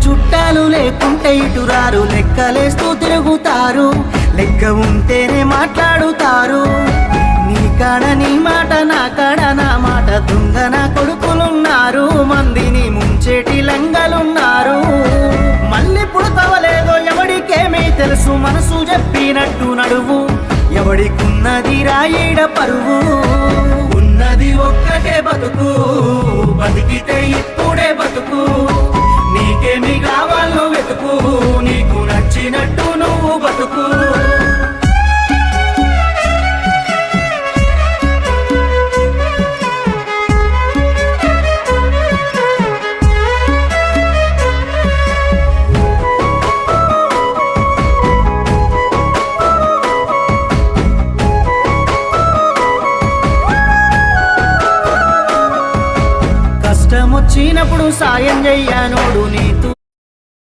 చుట్టాలు లేకుంటే ఇటురారు, లెక్కలేస్తూ తిరుగుతారు, లెక్క ఉంటేనే మాట్లాడుతారు. నీ కాడ నీ మాట, నా కాడ నా మాట, దొంగన కొడుకులున్నారు, మందిని ముంచేటి లంగలున్నారు. మళ్ళీ పుడతవలేదో ఎవడికేమీ తెలుసు, మనసు చెప్పినట్టు నడువు, ఎవడికున్నది రాయిడ పరువు. ఉన్నది ఒక్కటే బతుకు, బతికితే ఇప్పుడే బతుకు, నీకేమి కావాలో వెతుకు, నీకు నచ్చినట్టు నువ్వు బతుకు. కష్టమొచ్చినప్పుడు సాయం చెయ్యనోడు నీ